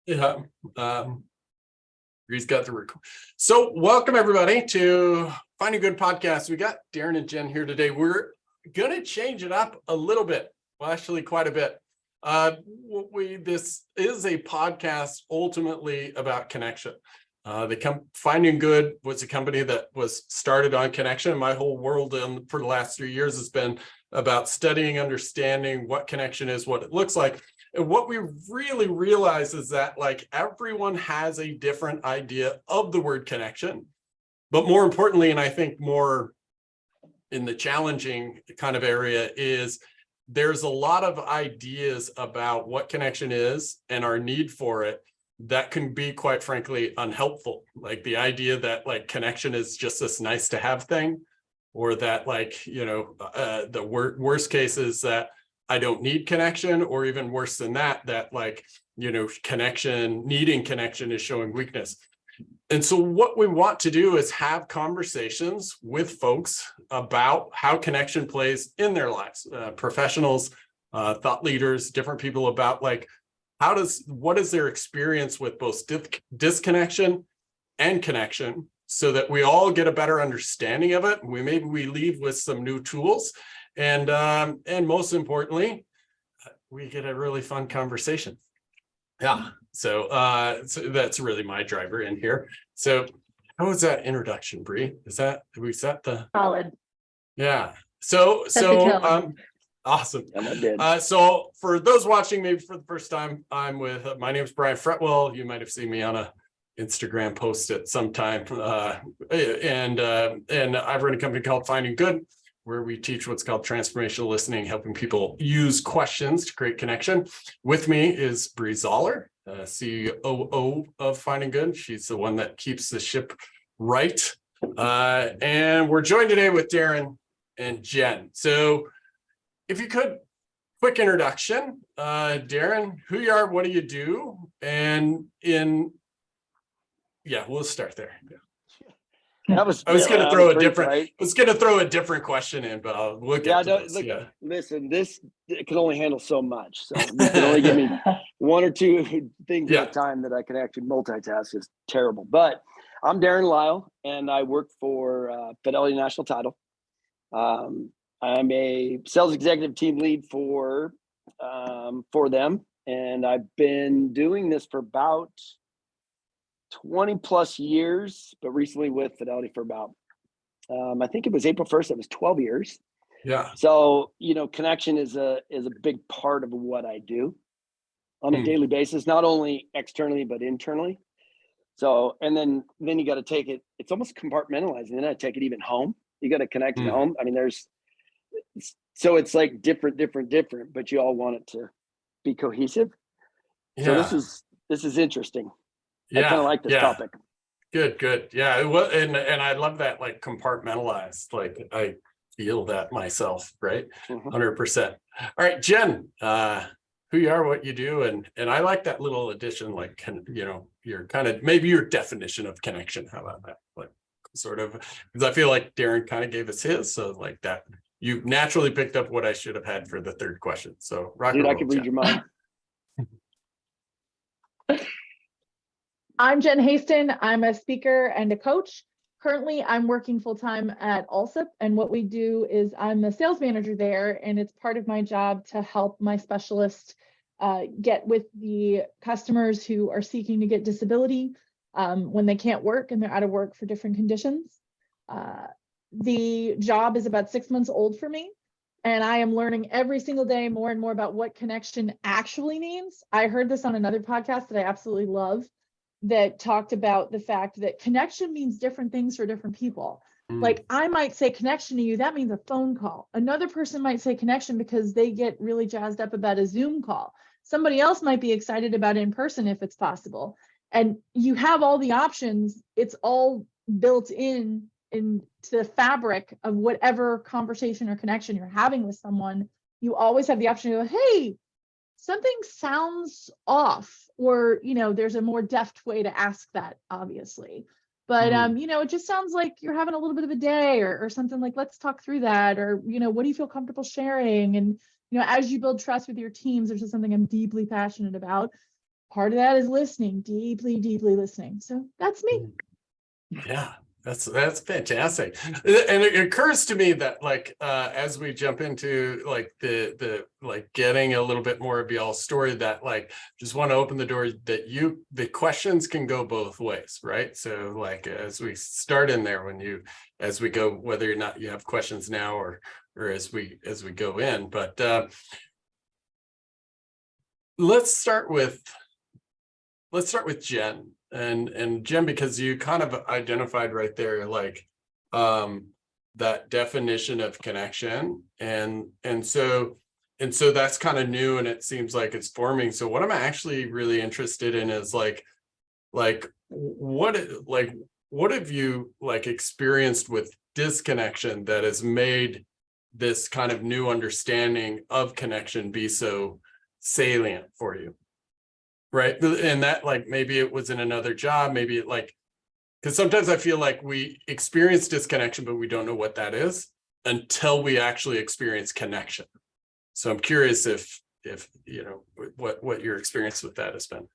Yeah. Um, He's got the record. So welcome everybody to Finding Good Podcast. We got Darren and Jen here today. We're gonna change it up a little bit. Well, actually quite a bit. This is a podcast ultimately about connection. Finding Good was a company that was started on connection. My whole world for the last 3 years has been about studying, understanding what connection is, what it looks like. And what we really realize is that like everyone has a different idea of the word connection, but more importantly, and I think more in the challenging kind of area, is there's a lot of ideas about what connection is and our need for it that can be, quite frankly, unhelpful. Like the idea that like connection is just this nice to have thing, or that like, the worst case is that I don't need connection, or even worse than that, like, needing connection is showing weakness. And so what we want to do is have conversations with folks about how connection plays in their lives, professionals, thought leaders, different people, about like, what is their experience with both disconnection and connection, so that we all get a better understanding of it. Maybe we leave with some new tools. And most importantly, we get a really fun conversation. Yeah. So that's really my driver in here. So how was that introduction, Bree? We set the solid? Yeah. Awesome. So for those watching maybe for the first time, my name is Brian Fretwell. You might have seen me on a Instagram post at some time. And I've run a company called Finding Good, where we teach what's called transformational listening, helping people use questions to create connection. With me is Bree Zoller, COO of Finding Good. She's the one that keeps the ship right. And we're joined today with Darren and Jen. So if you could, quick introduction. Darren, who you are, what do you do? And we'll start there. I was going to throw a different question in, but we'll get to this. Listen, this can only handle so much. So you can only give me one or two things at a time that I can actually multitask. Is terrible. But I'm Darren Lyle, and I work for Fidelity National Title. I'm a sales executive team lead for them, and I've been doing this for about 20 plus years, but recently with Fidelity for about, I think it was April 1st, it was 12 years. Yeah. So, connection is a big part of what I do on a daily basis, not only externally, but internally. So, and then you got to take it, it's almost compartmentalizing. Then I take it even home. You got to connect at home. I mean, so it's like different, but you all want it to be cohesive. Yeah. So this is interesting. I kind of like this topic. Good. Yeah. And I love that, like, compartmentalized. Like, I feel that myself, right? 100%. All right, Jen, who you are, what you do, and I like that little addition, like, your kind of maybe your definition of connection. How about that? Like, sort of, because I feel like Darren kind of gave us his, so like that you naturally picked up what I should have had for the third question. So I can read your mind. I'm Jen Haston. I'm a speaker and a coach. Currently, I'm working full-time at Allsip, and what we do is I'm a sales manager there, and it's part of my job to help my specialist get with the customers who are seeking to get disability when they can't work and they're out of work for different conditions. The job is about 6 months old for me, and I am learning every single day more and more about what connection actually means. I heard this on another podcast that I absolutely love, that talked about the fact that connection means different things for different people. Like, I might say connection to you, that means a phone call. Another person might say connection because they get really jazzed up about a Zoom call. Somebody else might be excited about it in person if it's possible. And you have all the options. It's all built into the fabric of whatever conversation or connection you're having with someone. You always have the option to go, hey, something sounds off, or, there's a more deft way to ask that, obviously. But, it just sounds like you're having a little bit of a day, or something, like, let's talk through that. Or, what do you feel comfortable sharing? And, as you build trust with your teams, this is something I'm deeply passionate about. part of that is listening, deeply, deeply listening. So that's me. Yeah, that's fantastic. And it occurs to me that like as we jump into like the like getting a little bit more of y'all's story, that like just want to open the door that the questions can go both ways, right? So like as we start in there, as we go, whether or not you have questions now or as we go in, but let's start with Jen. And Jen, because you kind of identified right there, like that definition of connection, and so that's kind of new, and it seems like it's forming. So what I'm actually really interested in is like what have you like experienced with disconnection that has made this kind of new understanding of connection be so salient for you? Right. And that like maybe it was in another job, maybe it like, because sometimes I feel like we experience disconnection, but we don't know what that is until we actually experience connection. So I'm curious if you know what your experience with that has been.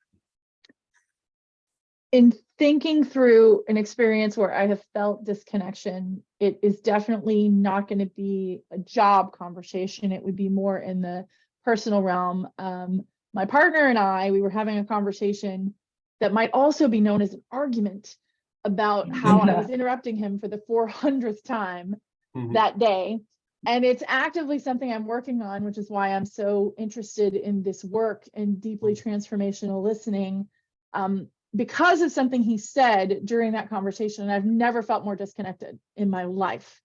In thinking through an experience where I have felt disconnection, it is definitely not going to be a job conversation. It would be more in the personal realm. My partner and I, we were having a conversation that might also be known as an argument about how I was interrupting him for the 400th time that day. And it's actively something I'm working on, which is why I'm so interested in this work and deeply transformational listening, because of something he said during that conversation. And I've never felt more disconnected in my life.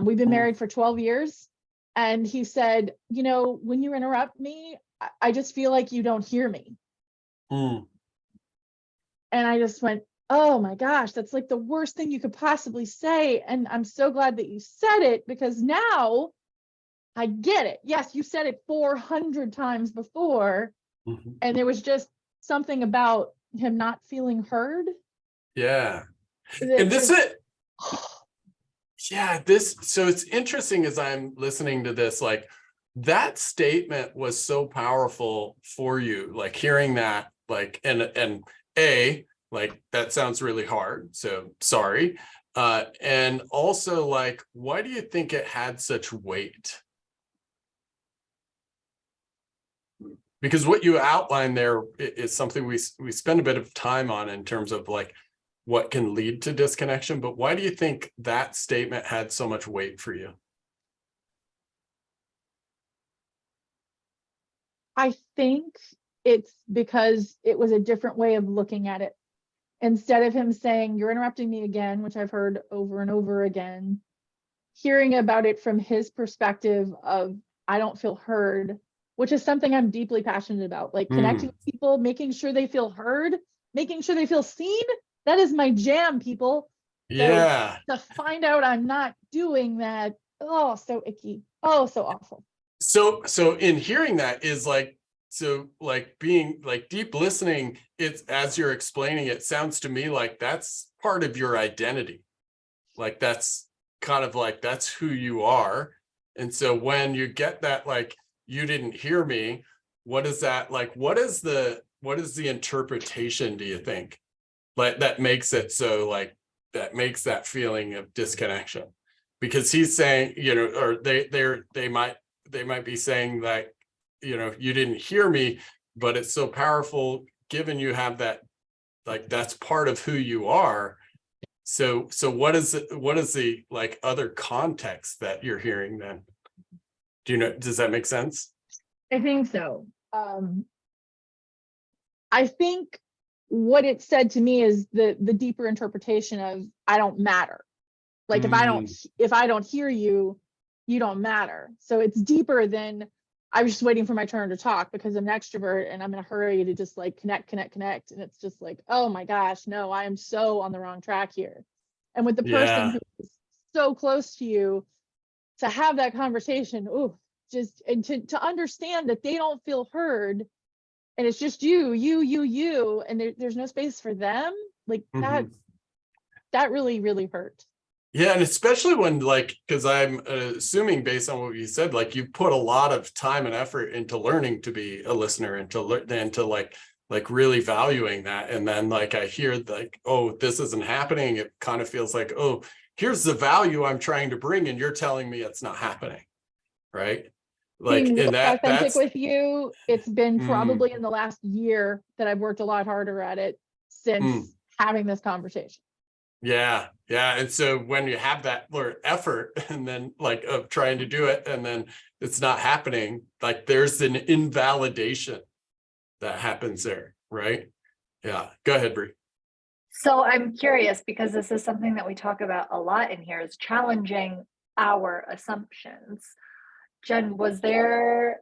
We've been married for 12 years. And he said, you know, when you interrupt me, I just feel like you don't hear me. And I just went, oh my gosh, that's like the worst thing you could possibly say. And I'm so glad that you said it, because now I get it. Yes, you said it 400 times before. And there was just something about him not feeling heard. Yeah. And this is yeah, so it's interesting as I'm listening to this, like that statement was so powerful for you, like hearing that, like, and like that sounds really hard, so sorry. And also, like, why do you think it had such weight? Because what you outlined there is something we spend a bit of time on in terms of like what can lead to disconnection, but why do you think that statement had so much weight for you? I think it's because it was a different way of looking at it. Instead of him saying, you're interrupting me again, which I've heard over and over again, hearing about it from his perspective of, I don't feel heard, which is something I'm deeply passionate about, like connecting with people, making sure they feel heard, making sure they feel seen. That is my jam, people. Yeah. So to find out I'm not doing that, oh, so icky. Oh, so awful. So in hearing that is like, so like being like deep listening, it's as you're explaining, it sounds to me like that's part of your identity. Like that's kind of like, that's who you are. And so when you get that, like, you didn't hear me, what is that like? What is the interpretation, do you think? Like that makes it so like, that makes that feeling of disconnection? Because he's saying, you know, or they might be saying that, you know, you didn't hear me, but it's so powerful given you have that, like, that's part of who you are. So what is the like other context that you're hearing then? Do you know, does that make sense? I think so. I think what it said to me is the deeper interpretation of I don't matter. Like if I don't hear you, you don't matter. So it's deeper than I was just waiting for my turn to talk because I'm an extrovert and I'm in a hurry to just like connect. And it's just like, oh my gosh, no, I am so on the wrong track here. And with the person who is so close to you, to have that conversation, and to understand that they don't feel heard and it's just you, and there's no space for them, like that really, really hurt. Yeah, and especially when, like, because I'm assuming based on what you said, like you put a lot of time and effort into learning to be a listener and to like like really valuing that. And then like I hear like, oh, this isn't happening. It kind of feels like, oh, here's the value I'm trying to bring, and you're telling me it's not happening. Right. Like, Being and really authentic that's with you, it's been mm, probably in the last year that I've worked a lot harder at it since mm, having this conversation. yeah. Yeah. And so when you have that effort and then like of trying to do it and then it's not happening, like there's an invalidation that happens there. Right. Yeah. Go ahead, Bree. So I'm curious, because this is something that we talk about a lot in here, is challenging our assumptions. Jen, was there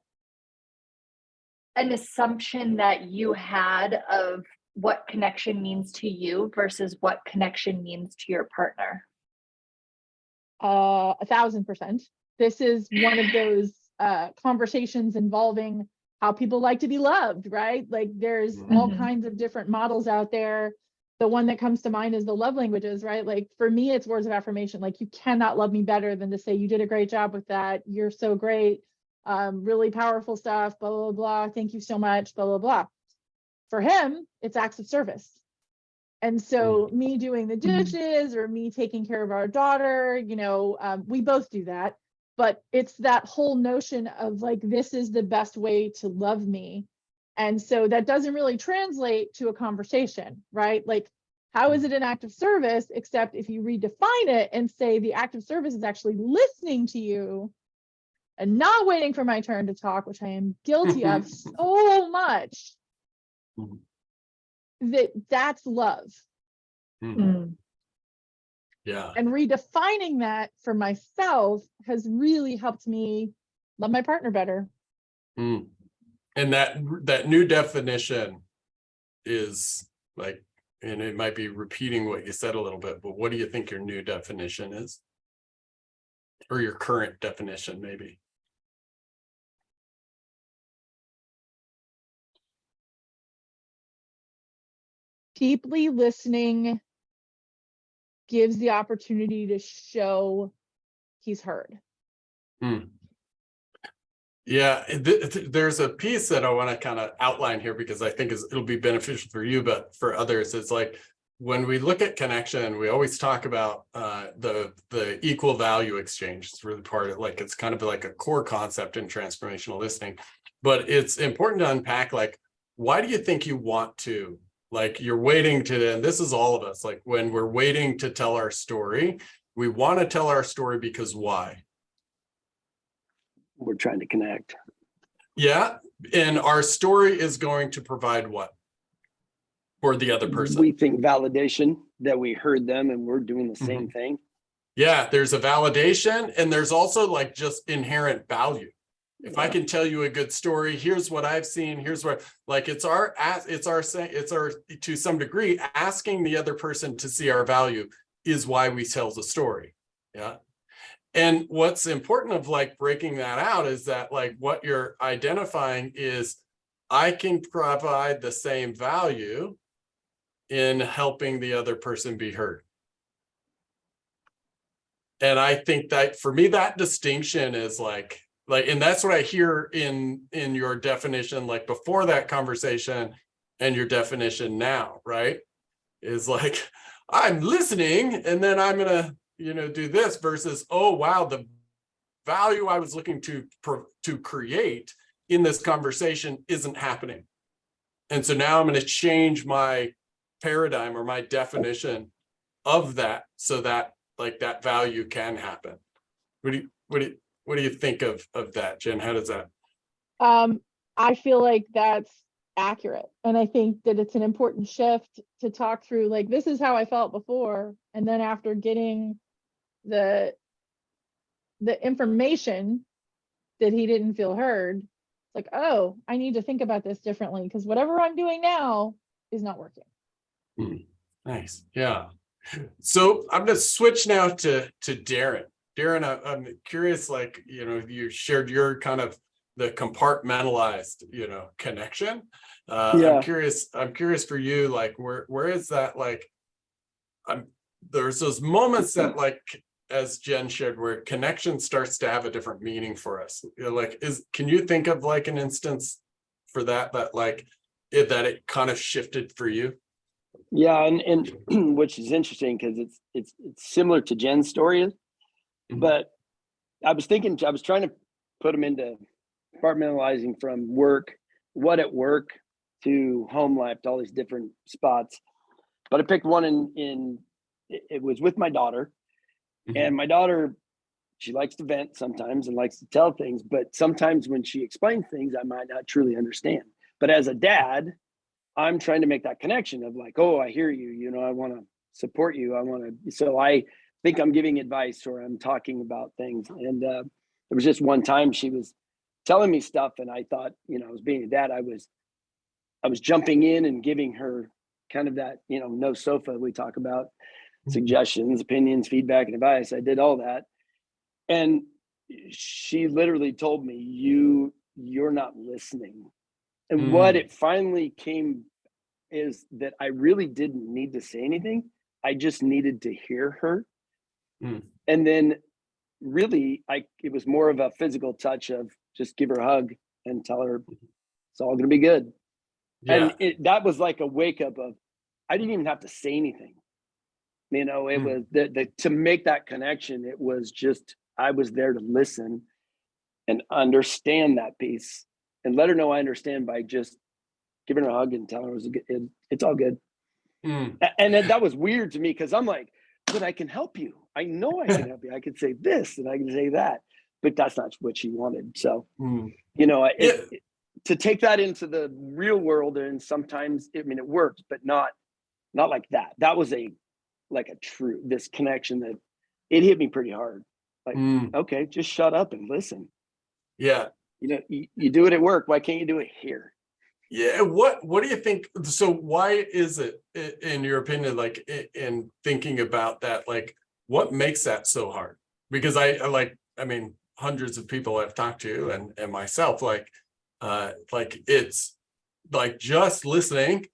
an assumption that you had of what connection means to you versus what connection means to your partner? 1,000%. This is one of those conversations involving how people like to be loved, right? Like there's all kinds of different models out there. The one that comes to mind is the love languages, right? Like for me, it's words of affirmation. Like you cannot love me better than to say, you did a great job with that. You're so great. Really powerful stuff, blah, blah, blah. Thank you so much, blah, blah, blah. For him, it's acts of service. And so me doing the dishes or me taking care of our daughter, you know, we both do that. But it's that whole notion of like, this is the best way to love me. And so that doesn't really translate to a conversation, right? Like, how is it an act of service, except if you redefine it and say the act of service is actually listening to you and not waiting for my turn to talk, which I am guilty of so much, that's love. Yeah. And redefining that for myself has really helped me love my partner better. And that new definition is like, and it might be repeating what you said a little bit, but what do you think your new definition is? Or your current definition, maybe? Deeply listening gives the opportunity to show he's heard. Yeah, there's a piece that I want to kind of outline here because I think it'll be beneficial for you, but for others, it's like when we look at connection, we always talk about the equal value exchange. It's really part of like, it's kind of like a core concept in transformational listening, but it's important to unpack like, why do you think you want to, like you're waiting to, and this is all of us, like when we're waiting to tell our story, we want to tell our story because why? We're trying to connect. Yeah. And our story is going to provide what? For the other person. We think validation that we heard them and we're doing the same thing. Yeah, there's a validation and there's also like just inherent value. If I can tell you a good story, here's what I've seen, here's what, like it's our to some degree, asking the other person to see our value is why we tell the story. Yeah. And what's important of like breaking that out is that like what you're identifying is I can provide the same value in helping the other person be heard. And I think that for me, that distinction is like, and that's what I hear in your definition, like before that conversation and your definition now, right? Is like, I'm listening and then I'm gonna, do this versus, oh, wow, the value I was looking to create in this conversation isn't happening. And so now I'm going to change my paradigm or my definition of that so that like that value can happen. What do you think of that, Jen? How does that? I feel like that's accurate. And I think that it's an important shift to talk through, like, this is how I felt before. And then after getting the information that he didn't feel heard, it's like, oh, I need to think about this differently because whatever I'm doing now is not working. Nice. Yeah. So I'm going to switch now to Darren. Darren, I'm curious, like, you shared your kind of the compartmentalized, connection. I'm curious for you, like, where is that, like, there's those moments that, like, as Jen shared, where connection starts to have a different meaning for us. Like, can you think of like an instance for that like it kind of shifted for you? Yeah, and which is interesting because it's similar to Jen's story, but I was trying to put them into compartmentalizing from work, what at work, to home life, to all these different spots. But I picked one it was with my daughter, and my daughter, she likes to vent sometimes and likes to tell things, but sometimes when she explains things, I might not truly understand. But as a dad, I'm trying to make that connection of like, oh, I hear you, you know, I want to support you. So I think I'm giving advice or I'm talking about things. And there was just one time she was telling me stuff and I thought, you know, as being a dad, I was jumping in and giving her kind of that, you know, no sofa we talk about, suggestions, opinions, feedback, and advice. I did all that. And she literally told me, you're not listening. And what it finally came is that I really didn't need to say anything. I just needed to hear her. And then really, it was more of a physical touch of just give her a hug and tell her it's all going to be good. Yeah. And that was like a wake up of, I didn't even have to say anything. You know, it was to make that connection. It was just, I was there to listen and understand that piece and let her know I understand by just giving her a hug and telling her it's all good. And then that was weird to me because I'm like, but I can help you. I know I can help you. I can say this and I can say that, but that's not what she wanted. So, you know, to take that into the real world, and sometimes, I mean, it worked, but not like that. That was this connection that it hit me pretty hard. Like, okay, just shut up and listen. Yeah. You know, you do it at work. Why can't you do it here? Yeah. What do you think? So why is it, in your opinion, like in thinking about that, like what makes that so hard? Because I mean, hundreds of people I've talked to and myself, like it's like just listening,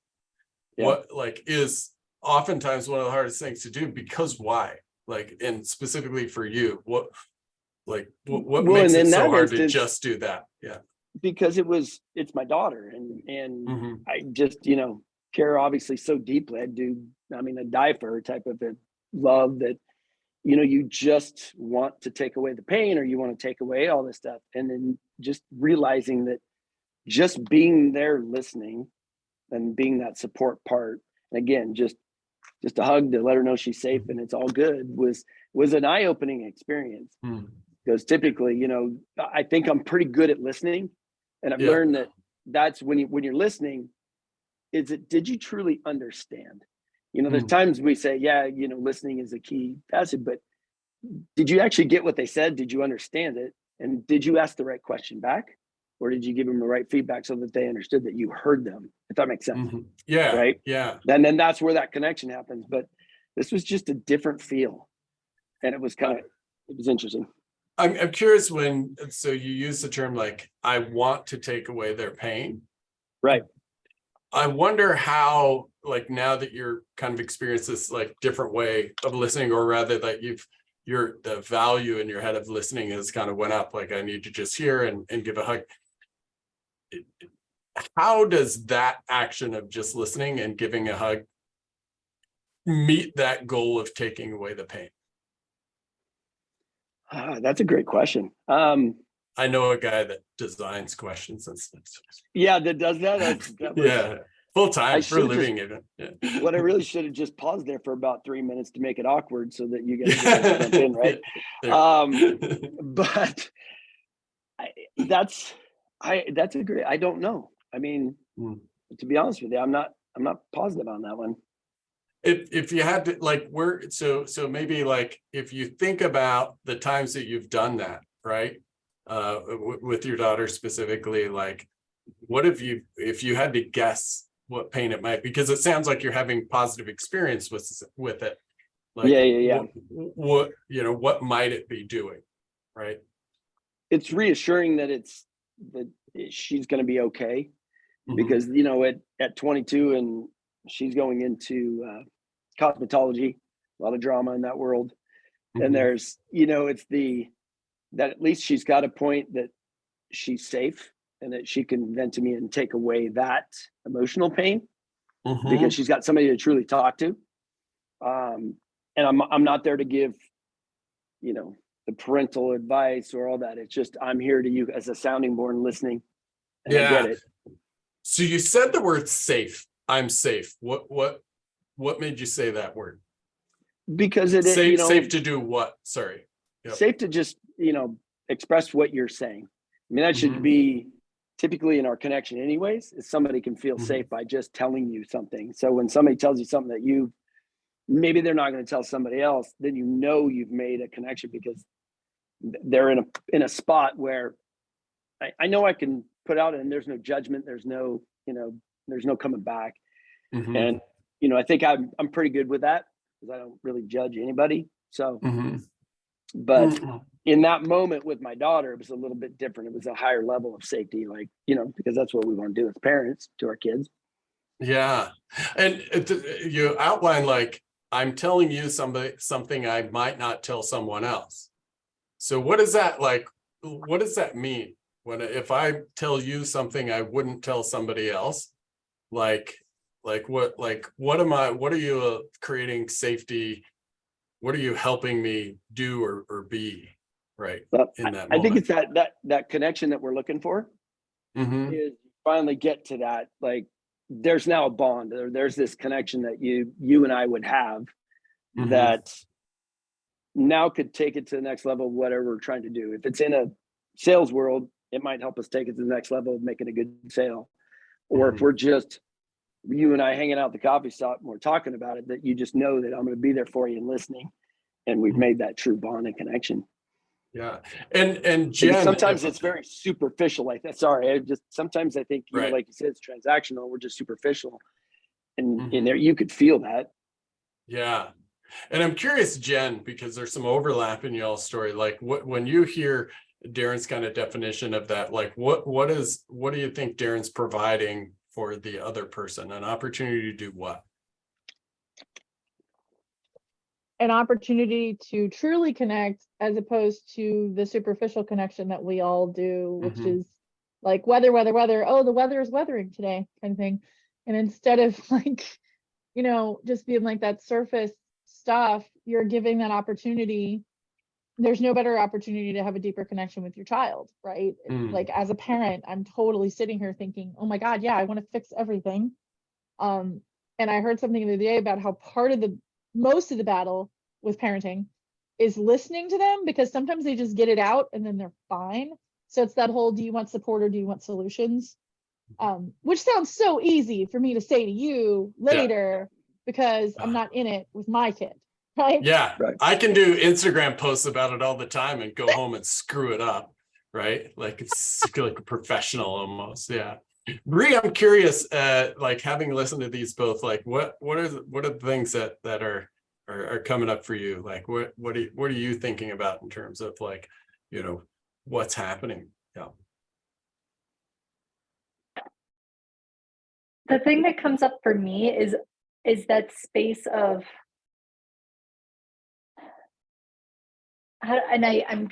what like is oftentimes one of the hardest things to do, because why? Like, and specifically for you, what makes it so hard to just do that? Yeah. Because it's my daughter and I just, you know, care obviously so deeply. I die for her type of a love that, you know, you just want to take away the pain or you want to take away all this stuff. And then just realizing that just being there listening and being that support part, and again, just a hug to let her know she's safe and it's all good was an eye-opening experience. Because typically, you know, I think I'm pretty good at listening. And I've learned that's when you're listening, did you truly understand? You know, there's times we say, yeah, you know, listening is a key facet, but did you actually get what they said? Did you understand it? And did you ask the right question back? Or did you give them the right feedback so that they understood that you heard them? If that makes sense. Yeah. Right. Yeah. And then that's where that connection happens. But this was just a different feel. And it was interesting. I'm curious so you use the term like, I want to take away their pain. Right. I wonder how, like, now that you're kind of experienced this like different way of listening, or rather that the value in your head of listening has kind of went up. Like, I need to just hear and give a hug. How does that action of just listening and giving a hug meet that goal of taking away the pain? That's a great question. I know a guy that designs questions and stuff. Yeah, that does that. Yeah, full time for a living. What I really should have just paused there for about 3 minutes to make it awkward so that you guys can jump in, right? But that's a great. I don't know. I mean, to be honest with you, I'm not positive on that one. If you had to, like, so maybe like if you think about the times that you've done that, right, with your daughter specifically, like, what if you had to guess what pain it might, because it sounds like you're having positive experience with it. Like, yeah. What you know, what might it be doing, right? It's reassuring that she's going to be okay, because you know, at 22 and she's going into cosmetology, a lot of drama in that world. And there's, you know, it's that at least she's got a point that she's safe and that she can vent to me and take away that emotional pain Mhm. because she's got somebody to truly talk to. And I'm not there to give, you know, the parental advice or all that. It's just, I'm here to you as a sounding board and listening. And I get it. So you said the word safe. I'm safe. What made you say that word? Because it, Safe, you know, safe to do what? Sorry. Yep. safe to just, you know, express what you're saying. I mean, that should Mhm. be typically in our connection anyways, is somebody can feel Mhm. safe by just telling you something. So when somebody tells you something that you, maybe they're not going to tell somebody else, then you know you've made a connection because they're in a spot where I know I can put out and there's no judgment, there's no, you know, there's no coming back. Mhm. And, you know, I think I'm pretty good with that because I don't really judge anybody. So, Mhm. but Mhm. in that moment with my daughter, it was a little bit different. It was a higher level of safety, like, you know, because that's what we want to do as parents to our kids. Yeah. And you outline like, I'm telling you something I might not tell someone else. So what is that like? What does that mean? If I tell you something I wouldn't tell somebody else, like what are you creating safety? What are you helping me do or be right But in that I think moment? it's that connection that we're looking for Mhm. is finally get to that. Like there's now a bond, there's this connection that you and I would have Mhm. that now could take it to the next level of whatever we're trying to do. If it's in a sales world, it might help us take it to the next level of making a good sale. Or if Mhm. we're just you and I hanging out at the coffee shop and we're talking about it, that you just know that I'm going to be there for you and listening. And we've Mhm. made that true bond and connection. Yeah. And Because Jen, sometimes it's very superficial like that. Sorry, sometimes I think, you know, right. like you said, it's transactional. We're just superficial. And in Mhm. there, you could feel that. Yeah. And I'm curious, Jen, because there's some overlap in y'all's story. Like when you hear Darren's kind of definition of that, like what do you think Darren's providing for the other person? An opportunity to do what? An opportunity to truly connect as opposed to the superficial connection that we all do, which Mhm. is like weather. Oh, the weather is weathering today kind of thing. And instead of like, you know, just being like that surface stuff, you're giving that opportunity. There's no better opportunity to have a deeper connection with your child, right? Mm. Like as a parent, I'm totally sitting here thinking, oh my God, yeah, I want to fix everything. And I heard something the other day about how part of the most of the battle with parenting is listening to them because sometimes they just get it out and then they're fine. So it's that whole, do you want support or do you want solutions? Which sounds so easy for me to say to you later because I'm not in it with my kid, right? Yeah, Right. I can do Instagram posts about it all the time and go home and screw it up, right? Like it's like a professional almost. Yeah. Bree, I'm curious, like having listened to these both, like what are the things that are coming up for you? Like what are you thinking about in terms of like, you know, what's happening? Yeah. The thing that comes up for me is that space of and I'm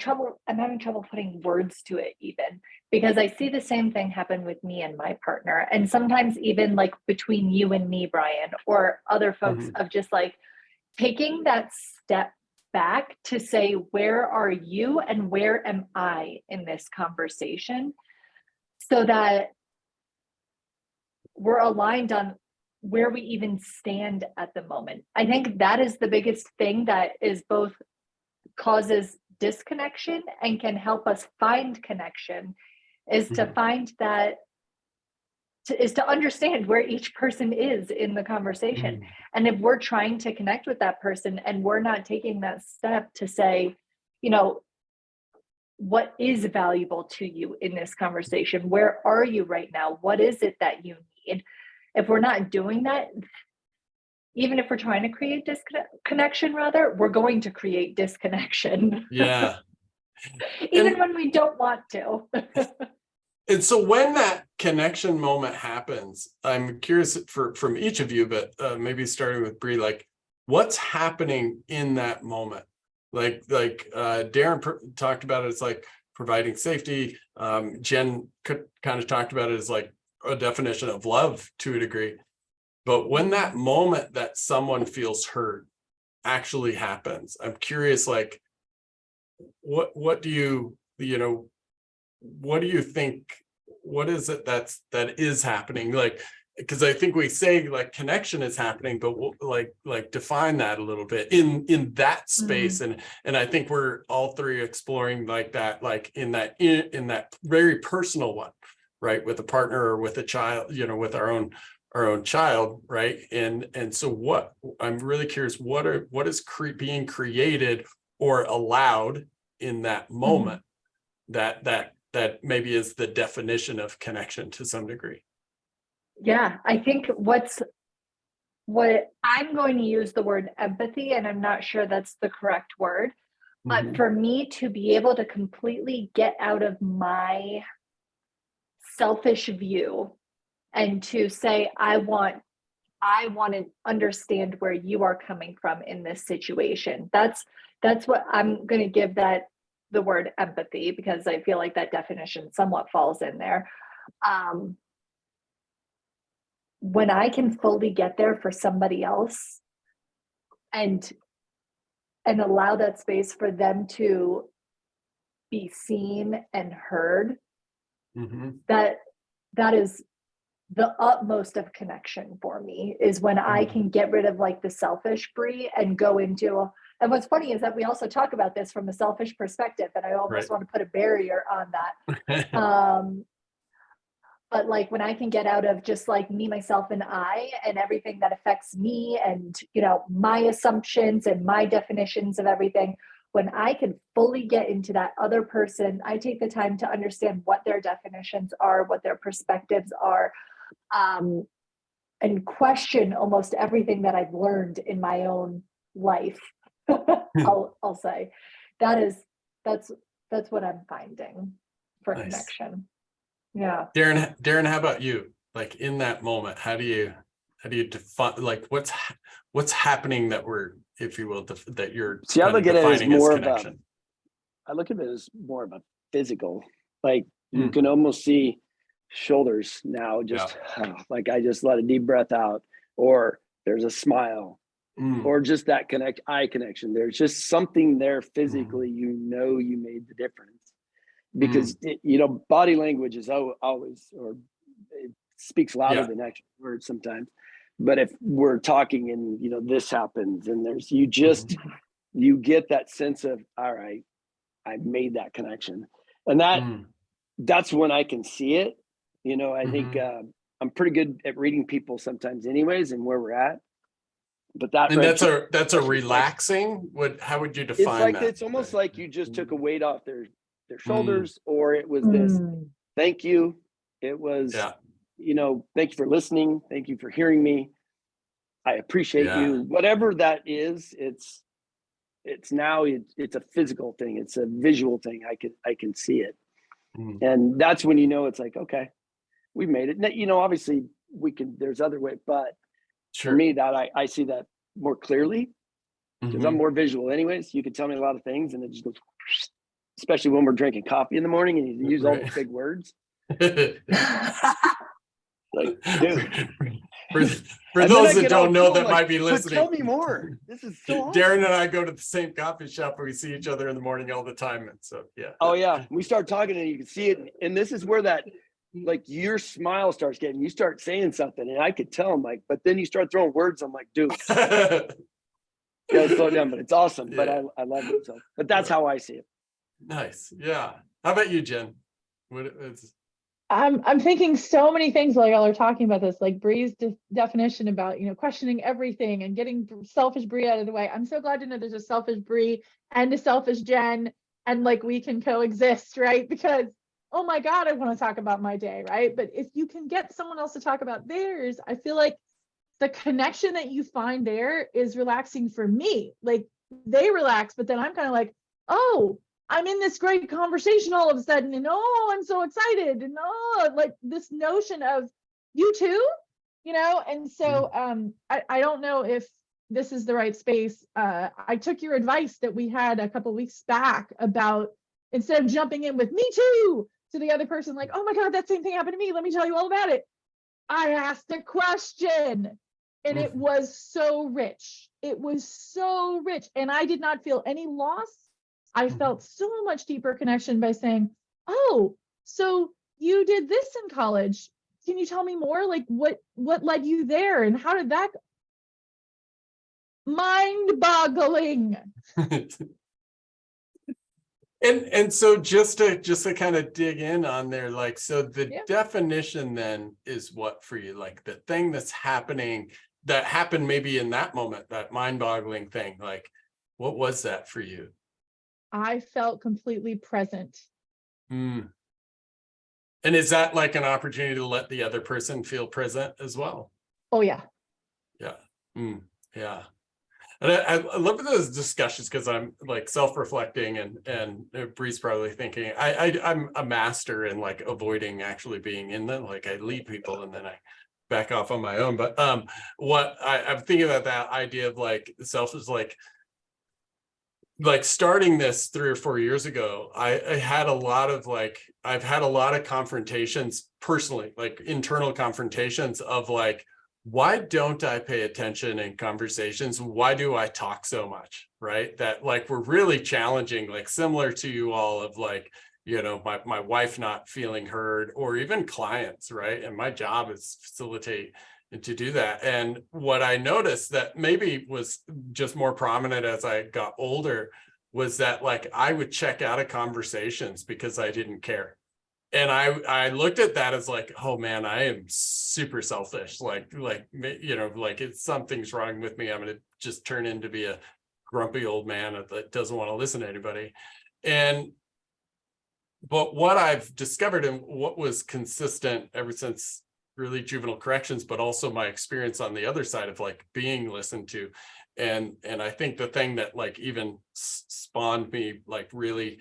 having trouble putting words to it even because I see the same thing happen with me and my partner. And sometimes even like between you and me, Brian, or other folks Mhm. of just like taking that step back to say, where are you and where am I in this conversation? So that we're aligned on where we even stand at the moment. I think that is the biggest thing that is both causes disconnection and can help us find connection is to Mhm. find that is to understand where each person is in the conversation. Mhm. And if we're trying to connect with that person and we're not taking that step to say, you know, what is valuable to you in this conversation? Where are you right now? What is it that you need? If we're not doing that, even if we're trying to create disconnection, rather, we're going to create disconnection. Yeah. Even And when we don't want to. And so when that connection moment happens, I'm curious from each of you, but maybe starting with Bree, like what's happening in that moment? Like Darren talked about it. It's like providing safety. Jen kind of talked about it as like a definition of love to a degree. But when that moment that someone feels heard actually happens, I'm curious, like, what do you what do you think, what is it that is happening? Like, because I think we say like connection is happening, but we'll, like define that a little bit in that space. And I think we're all three exploring like that, like in that very personal one, right? With a partner or with a child, with our own child, right? And so what I'm really curious, what is being created or allowed in that moment that maybe is the definition of connection to some degree. Yeah, I think what I'm going to use the word empathy, and I'm not sure that's the correct word, but for me to be able to completely get out of my selfish view and to say, I want to understand where you are coming from in this situation. That's what I'm going to give that the word empathy, because I feel like that definition somewhat falls in there. When I can fully get there for somebody else and allow that space for them to be seen and heard, that is the utmost of connection for me, is when I can get rid of like the selfish Brie and go into, and what's funny is that we also talk about this from a selfish perspective, and I almost want to put a barrier on that. But like when I can get out of just like me, myself, and I, and everything that affects me, and my assumptions and my definitions of everything, when I can fully get into that other person, I take the time to understand what their definitions are, what their perspectives are, and question almost everything that I've learned in my own life. I'll say that's what I'm finding for connection. Yeah. Darren, how about you? Like in that moment, how do you define, like what's happening that we're, if you will, that you're I look at it as more of connection? I look at it as more of a physical, like you can almost see shoulders now, just like I just let a deep breath out, or there's a smile, or just that eye connection. There's just something there physically, you made the difference. Because body language is always, or it speaks louder than actual words sometimes. But if we're talking and this happens, and there's you get that sense of, all right, I made that connection, and that's when I can see it. I think I'm pretty good at reading people sometimes, anyways, and where we're at. But that's a relaxing. How would you define that? It's almost like you just took a weight off their shoulders, or it was this thank you, it was thank you for listening, thank you for hearing me, I appreciate you, whatever that is. It's a physical thing, it's a visual thing. I can see it, and that's when it's like, okay, we made it. Obviously there's other way, but for me, that I see that more clearly, because I'm more visual anyways. You can tell me a lot of things and it just goes, especially when we're drinking coffee in the morning and you use all the big words. Like, dude. For those that don't know that might be listening, tell me more. This is so awesome. Darren and I go to the same coffee shop and we see each other in the morning all the time. And so, Oh yeah. We start talking and you can see it. And this is where that, like, your smile starts getting, you start saying something and I could tell him, like, but then you start throwing words. I'm like, dude, you gotta slow down, but it's awesome. But I love it. So, but that's how I see it. Nice. Yeah. How about you, Jen? I'm thinking so many things while y'all are talking about this, like Brie's definition about, questioning everything and getting selfish Brie out of the way. I'm so glad to know there's a selfish Brie and a selfish Jen, and like we can coexist, right? Because, oh my God, I want to talk about my day, right? But if you can get someone else to talk about theirs, I feel like the connection that you find there is relaxing for me. Like they relax, but then I'm kind of like, oh, I'm in this great conversation all of a sudden, and oh, I'm so excited, and oh, like this notion of you too, and so I don't know if this is the right space. I took your advice that we had a couple weeks back about instead of jumping in with me too to the other person, like, oh my God, that same thing happened to me. Let me tell you all about it. I asked a question and it was so rich. It was so rich. And I did not feel any loss. I felt so much deeper connection by saying, oh, so you did this in college. Can you tell me more? Like what led you there and how did that mind-boggling. And so just to kind of dig in on there, like, so the Yeah. definition then is what for you, like the thing that's happening that happened maybe in that moment, that mind-boggling thing, like what was that for you? I felt completely present. And is that like an opportunity to let the other person feel present as well? Oh yeah. Yeah. Yeah. And I love those discussions because I'm like self-reflecting and Bree's probably thinking I'm a master in like avoiding actually being in them. Like I lead people and then I back off on my own. But what I'm thinking about that idea of like self is like starting this 3 or 4 years ago, I had a lot of like, I've had a lot of confrontations personally, like internal confrontations of like, why don't I pay attention in conversations? Why do I talk so much? Right. That like, we're really challenging, like similar to you all of like, you know, my wife not feeling heard or even clients. Right. And my job is facilitate and to do that. And what I noticed that maybe was just more prominent as I got older was that like I would check out of conversations because I didn't care. And I looked at that as like, oh man, I am super selfish. Like, you know, like it's something's wrong with me. I'm going to just turn into be a grumpy old man that doesn't want to listen to anybody. But what I've discovered and what was consistent ever since really juvenile corrections, but also my experience on the other side of like being listened to. And I think the thing that like even spawned me like really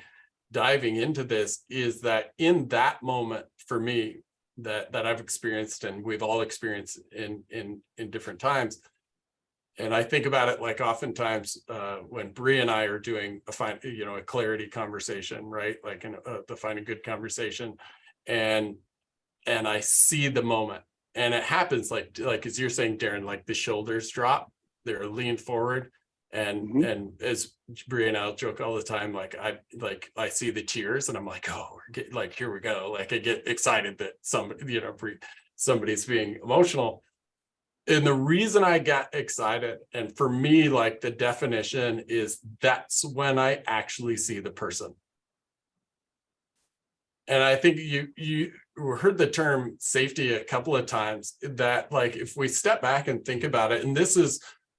diving into this is that in that moment for me that I've experienced and we've all experienced in different times. And I think about it like oftentimes when Bree and I are doing a clarity conversation, right? Like to find a good conversation, and I see the moment, and it happens like as you're saying, Darren, like the shoulders drop, they're leaned forward, and as Bree and I'll joke all the time, like I see the tears, and I'm like, oh, like here we go, like I get excited that somebody's being emotional. And the reason I got excited, and for me, like the definition is that's when I actually see the person. And I think you heard the term safety a couple of times, that like if we step back and think about it, and this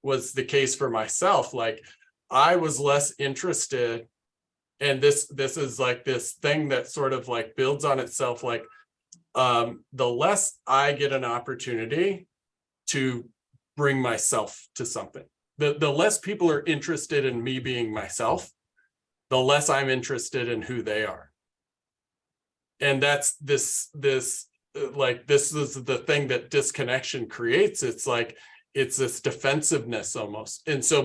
was the case for myself, like I was less interested, and this is like this thing that sort of like builds on itself, like the less I get an opportunity to bring myself to something, the less people are interested in me being myself, the less I'm interested in who they are. And that's this is the thing that disconnection creates. It's like it's this defensiveness almost. And so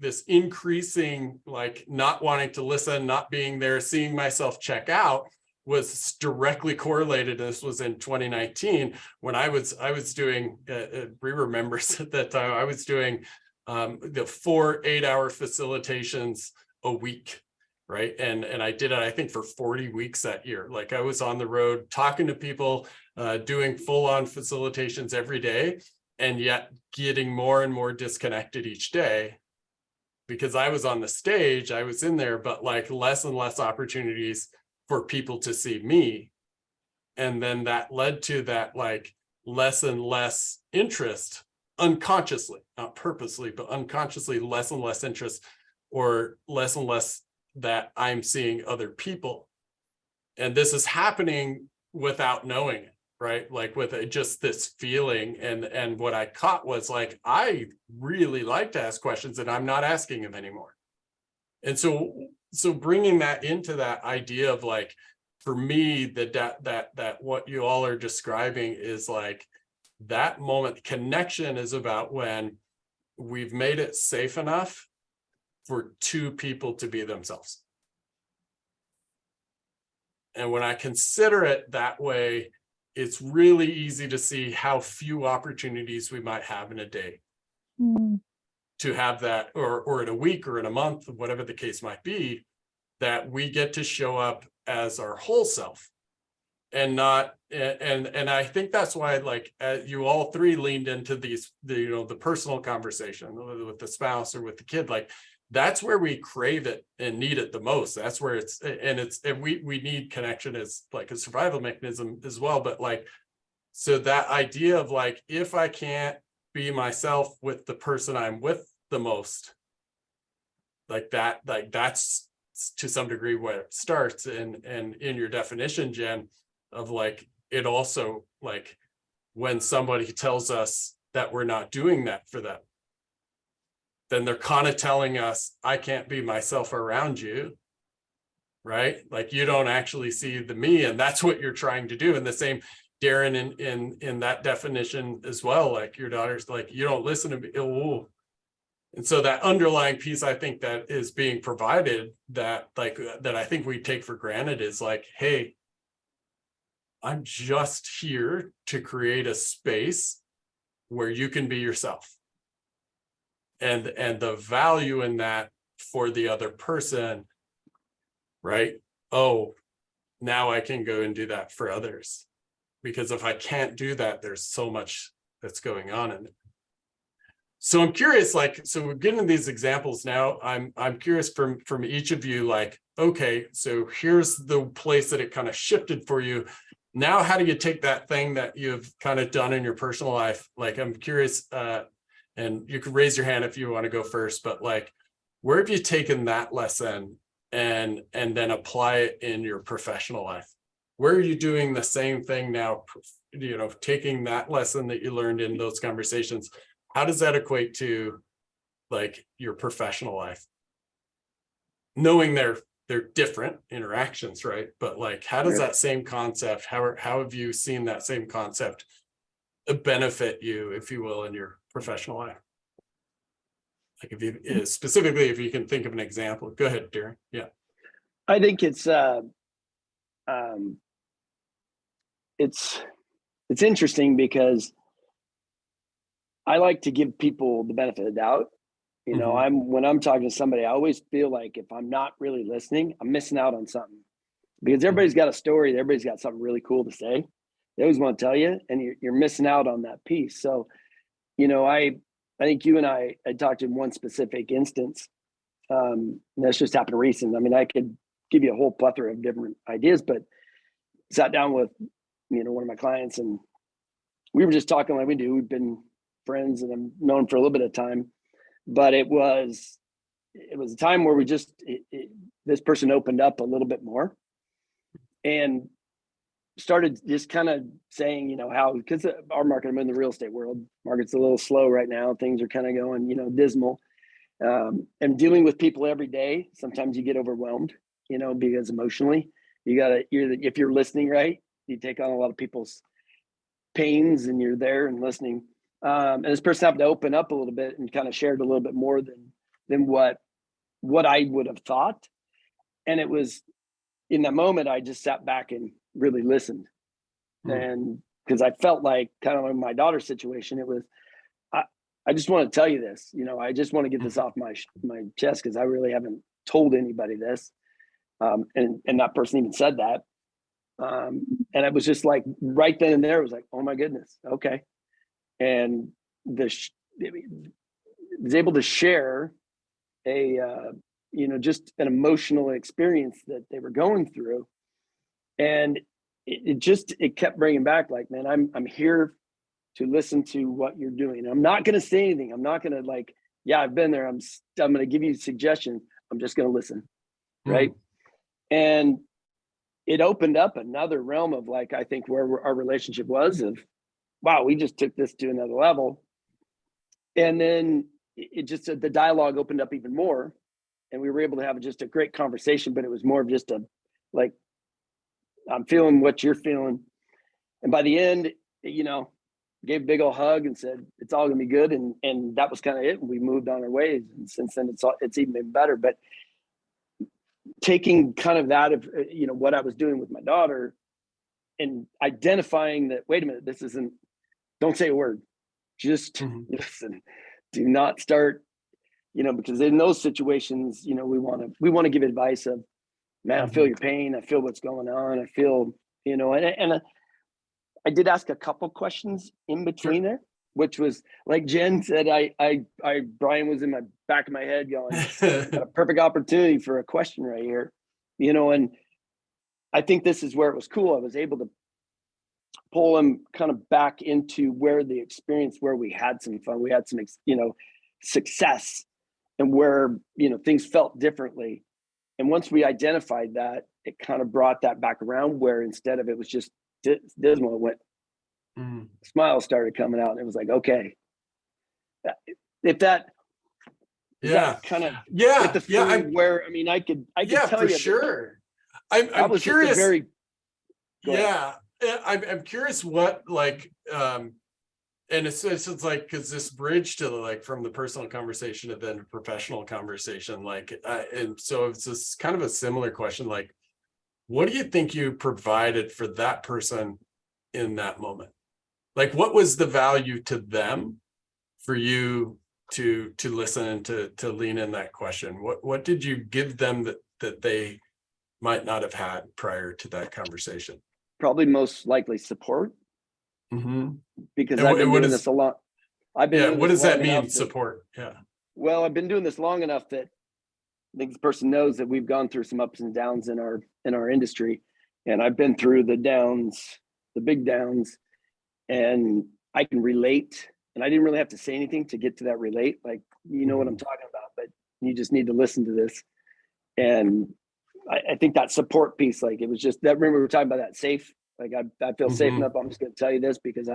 this increasing like not wanting to listen, not being there, seeing myself check out was directly correlated. This was in 2019 when I was doing, Bree remembers at that time, I was doing the 4 8-hour facilitations a week, right? And I did it, I think, for 40 weeks that year. Like I was on the road talking to people, doing full-on facilitations every day, and yet getting more and more disconnected each day because I was on the stage, I was in there, but like less and less opportunities for people to see me. And then that led to that like less and less interest, unconsciously, not purposely, but unconsciously, less and less interest, or less and less that I'm seeing other people. And this is happening without knowing it, right? Like with just this feeling. And what I caught was like, I really like to ask questions and I'm not asking them anymore. And so bringing that into that idea of like, for me, that what you all are describing is like that moment. Connection is about when we've made it safe enough for 2 people to be themselves. And when I consider it that way, it's really easy to see how few opportunities we might have in a day to have that, or in a week or in a month, whatever the case might be, that we get to show up as our whole self and not, and I think that's why, like, you all three leaned into the personal conversation with the spouse or with the kid. Like, that's where we crave it and need it the most. That's where and we need connection as like a survival mechanism as well. But like, so that idea of like, if I can't be myself with the person I'm with the most, like that's to some degree where it starts. And in your definition, Jen, of like, it also, like, when somebody tells us that we're not doing that for them, then they're kind of telling us, I can't be myself around you, right? Like, you don't actually see the me, and that's what you're trying to do. And the same, Darren, in that definition as well, like, your daughter's like, you don't listen to me. Ooh. And so that underlying piece, I think, that is being provided, that I think we take for granted, is like, hey, I'm just here to create a space where you can be yourself. And the value in that for the other person, right? Oh, now I can go and do that for others. Because if I can't do that, there's so much that's going on in it. So I'm curious, like, so we're getting these examples now. I'm curious from each of you, like, okay, so here's the place that it kind of shifted for you. Now, how do you take that thing that you've kind of done in your personal life? Like, I'm curious, and you can raise your hand if you want to go first, but like, where have you taken that lesson and then apply it in your professional life? Where are you doing the same thing now, taking that lesson that you learned in those conversations? How does that equate to like your professional life? Knowing they're different interactions, right? But like, how does that same concept, how have you seen that same concept benefit you, if you will, in your professional life? Like, if you specifically, if you can think of an example. Go ahead, Darren. Yeah. I think it's interesting because I like to give people the benefit of the doubt. When I'm talking to somebody, I always feel like if I'm not really listening, I'm missing out on something, because everybody's got a story. Everybody's got something really cool to say. They always want to tell you, and you're missing out on that piece. So, I think you and I talked in one specific instance. That's just happened recent. I mean, I could give you a whole plethora of different ideas, but sat down with, one of my clients, and we were just talking like we do. We've been friends and I've known for a little bit of time, but it was a time where we just, this person opened up a little bit more and started just kind of saying, how, because our market, I'm in the real estate world, market's a little slow right now. Things are kind of going, dismal. And dealing with people every day, sometimes you get overwhelmed, because emotionally if you're listening, right, you take on a lot of people's pains and you're there and listening. And this person happened to open up a little bit and kind of shared a little bit more than what I would have thought. And it was in that moment, I just sat back and really listened. And because I felt like, kind of in my daughter's situation, it was, I just want to tell you this, I just want to get this off my chest, because I really haven't told anybody this. And that person even said that. And it was just like right then and there, it was like, oh my goodness. Okay. And was able to share just an emotional experience that they were going through. And it kept bringing back, like, man, I'm here to listen to what you're doing. I'm not going to say anything. I'm not going to, like, yeah, I've been there. I'm going to give you suggestions. I'm just going to listen. Right. And it opened up another realm of, like, I think where our relationship was of, wow, we just took this to another level. And then it just, the dialogue opened up even more, and we were able to have just a great conversation, but it was more of just a, like, I'm feeling what you're feeling. And by the end, gave a big old hug and said, it's all gonna be good. And that was kind of it. And we moved on our ways. And since then it's even been better. But taking kind of that of, what I was doing with my daughter and identifying that, wait a minute, this isn't, don't say a word, just listen, do not start, because in those situations, we want to give advice of, man, I feel your pain. I feel what's going on. I feel, and I did ask a couple questions in between there, which was like Jen said, Brian was in my back of my head going, got a perfect opportunity for a question right here, and I think this is where it was cool. I was able to pull him kind of back into where we had some fun, we had some, success, and where, things felt differently. And once we identified that, it kind of brought that back around where instead of it was just dismal, it went, smiles started coming out, and it was like, okay, if that, kind of where, I could tell for you sure. I'm was curious. Just a very, I'm curious what and it's like, because this bridge to from the personal conversation and then professional conversation, and so it's this kind of a similar question, what do you think you provided for that person in that moment? What was the value to them for you to listen and to lean in that question? What did you give them that they might not have had prior to that conversation? Probably most likely support. Because and I've been doing this a lot. What does that mean, support? Well, I've been doing this long enough that I think this person knows that we've gone through some ups and downs in our industry, and I've been through the downs, the big downs, and I can relate. And I didn't really have to say anything to get to that relate. What I'm talking about, but you just need to listen to this. And I think that support piece, it was just that. Remember we were talking about that safe. I feel safe enough. I'm just going to tell you this because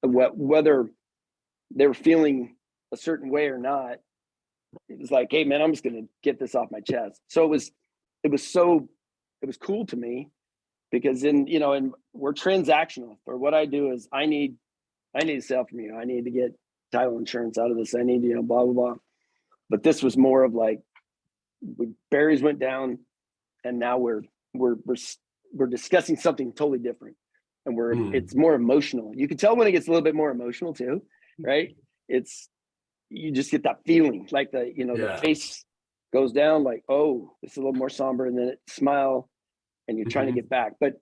whether they were feeling a certain way or not, it was like, hey man, I'm just going to get this off my chest. So it was cool to me because and we're transactional. For what I do is I need a sale from you. I need to get title insurance out of this. I need, blah, blah, blah. But this was more of berries went down and now we're discussing something totally different, and it's more emotional. You can tell when it gets a little bit more emotional too, right? You just get that feeling, the face goes down, oh, it's a little more somber, and then it smile, and you're trying to get back. But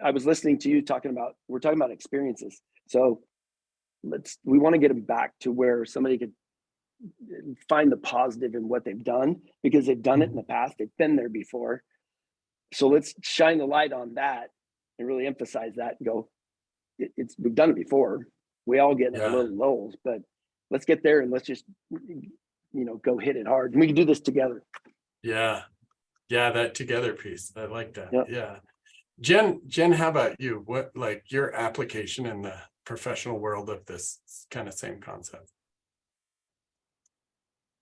I was listening to you we're talking about experiences. So we want to get them back to where somebody could find the positive in what they've done, because they've done it in the past. They've been there before. So let's shine the light on that and really emphasize that and go, we've done it before. We all get in our little lulls, but let's get there and let's just, go hit it hard. And we can do this together. Yeah. That together piece. I like that. Yeah. Jen, how about you? What, your application in the professional world of this kind of same concept?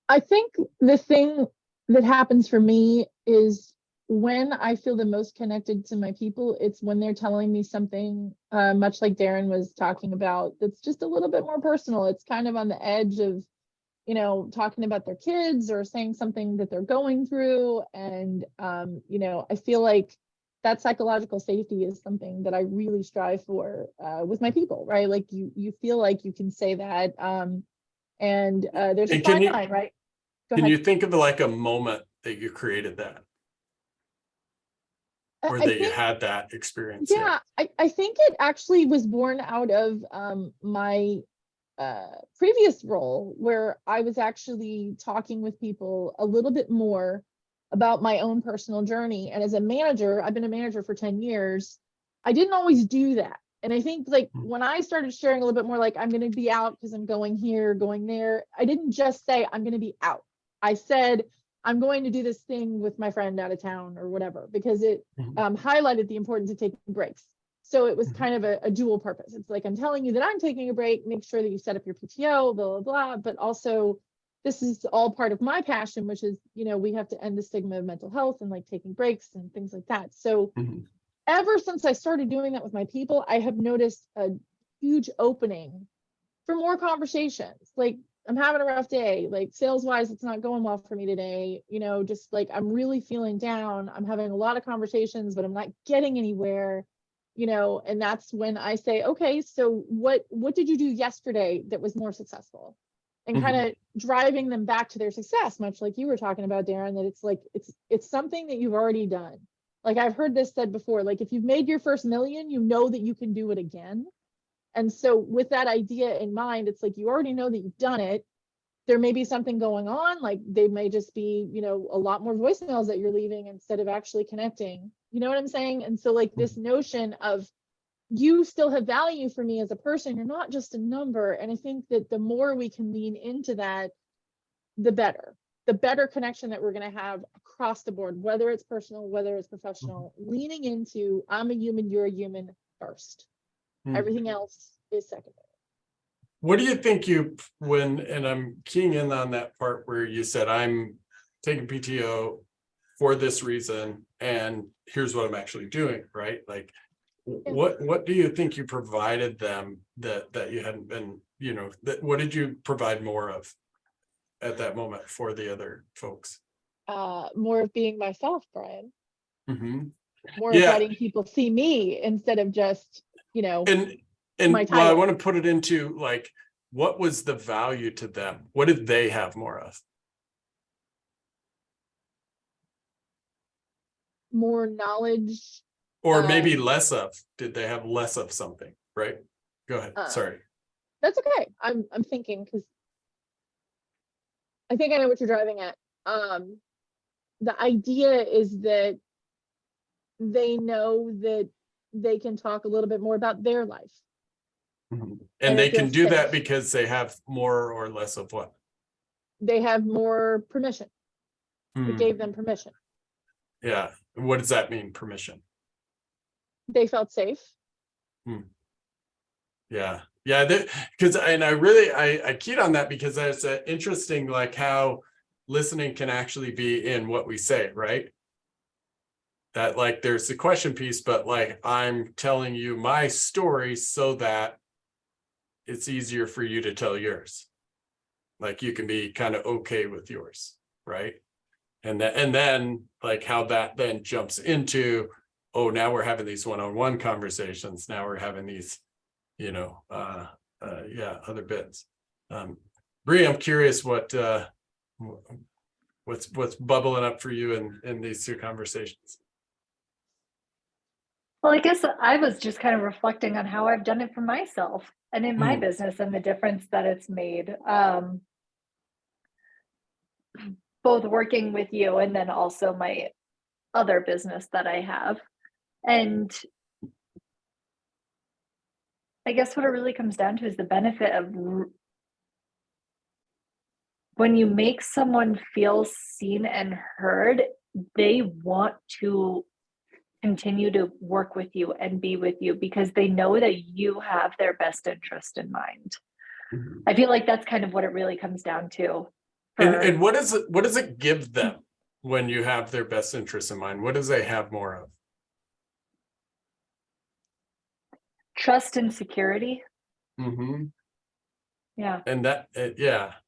I think the thing that happens for me is when I feel the most connected to my people, it's when they're telling me something, much like Darren was talking about, that's just a little bit more personal. It's kind of on the edge of, talking about their kids or saying something that they're going through. And, I feel like that psychological safety is something that I really strive for with my people, right? You feel like you can say that. And there's a fine line, right? Can you think of a moment that you created that? Or that you had that experience? Yeah, I think it actually was born out of my previous role, where I was actually talking with people a little bit more about my own personal journey. And as a manager, I've been a manager for 10 years. I didn't always do that. And I think when I started sharing a little bit more, I'm going to be out because I'm going here, going there. I didn't just say I'm going to be out. I said, I'm going to do this thing with my friend out of town or whatever, because it highlighted the importance of taking breaks. So it was kind of a dual purpose. It's I'm telling you that I'm taking a break, make sure that you set up your PTO, blah, blah, blah. But also this is all part of my passion, which is, we have to end the stigma of mental health and taking breaks and things like that. So ever since I started doing that with my people, I have noticed a huge opening for more conversations. I'm having a rough day, like sales wise, it's not going well for me today. Just like I'm really feeling down. I'm having a lot of conversations, but I'm not getting anywhere, and that's when I say, okay, so what did you do yesterday that was more successful? And kind of driving them back to their success, much like you were talking about, Darren, that it's like it's something that you've already done. Like I've heard this said before, like if you've made your first million, you know that you can do it again. And so with that idea in mind, it's like you already know that you've done it. There may be something going on, like they may just be, a lot more voicemails that you're leaving instead of actually connecting. You know what I'm saying? And so like this notion of you still have value for me as a person, you're not just a number. And I think that the more we can lean into that, the better connection that we're going to have across the board, whether it's personal, whether it's professional, leaning into I'm a human, you're a human first. Everything else is secondary. What do you think and I'm keying in on that part where you said, I'm taking PTO for this reason, and here's what I'm actually doing, right? Like, what do you think you provided them that you hadn't been, what did you provide more of at that moment for the other folks? More of being myself, Brian. More of Yeah. letting people see me instead of just, and my well, I title. want to put it into like, what was the value to them? What did they have more of? More knowledge. Or maybe less of. Did they have less of something? Right? Go ahead. Sorry. That's okay. I'm thinking because I think I know what you're driving at. The idea is that they know that they can talk a little bit more about their life. And they can do that safe. because they have more or less of what? They have more permission. It gave them permission. Yeah. What does that mean, permission? They felt safe. Yeah. Because I keyed on that because that's interesting, like how listening can actually be in what we say, right? That like there's the question piece, but like I'm telling you my story so that it's easier for you to tell yours. Like you can be kind of okay with yours, right? And then like how that then jumps into, oh, now we're having these one-on-one conversations. Now we're having these, other bits. Bree, I'm curious what's bubbling up for you in these two conversations. Well, I guess I was just kind of reflecting on how I've done it for myself and in my business and the difference that it's made. Both working with you and then also my other business that I have. And I guess what it really comes down to is the benefit of when you make someone feel seen and heard, they want to continue to work with you and be with you because they know that you have their best interest in mind. I feel like that's kind of what it really comes down to. And what does it give them when you have their best interest in mind? What does they have more of? Trust and security. Yeah. And that,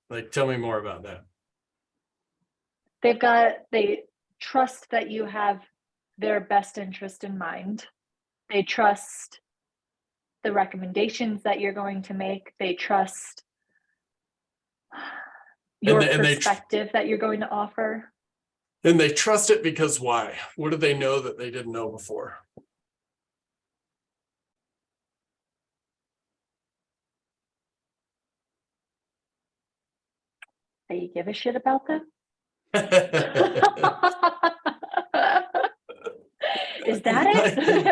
like, tell me more about that. They trust that you have their best interest in mind. They trust the recommendations that you're going to make. They trust your perspective that you're going to offer. And they trust it because why? What do they know that they didn't know before? That you give a shit about them? Is that it?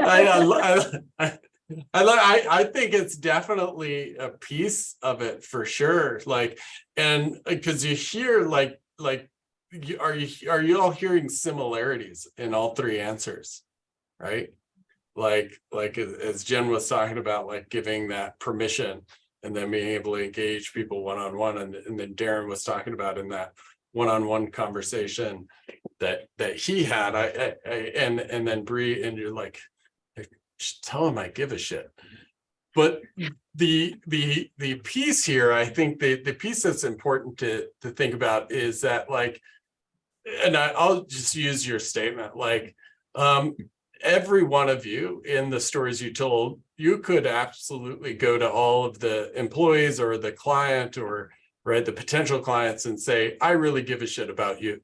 I think it's definitely a piece of it for sure. Like, and because you hear are you all hearing similarities in all three answers, right? Like as Jen was talking about, like giving that permission and then being able to engage people one-on-one, and then Darren was talking about in that one-on-one conversation that he had. And then Bree, and you're like, tell him I give a shit. but the piece here, I think the piece that's important to think about is that, like, and I'll just use your statement, like, every one of you in the stories you told, you could absolutely go to all of the employees or the client or right, the potential clients and say, I really give a shit about you.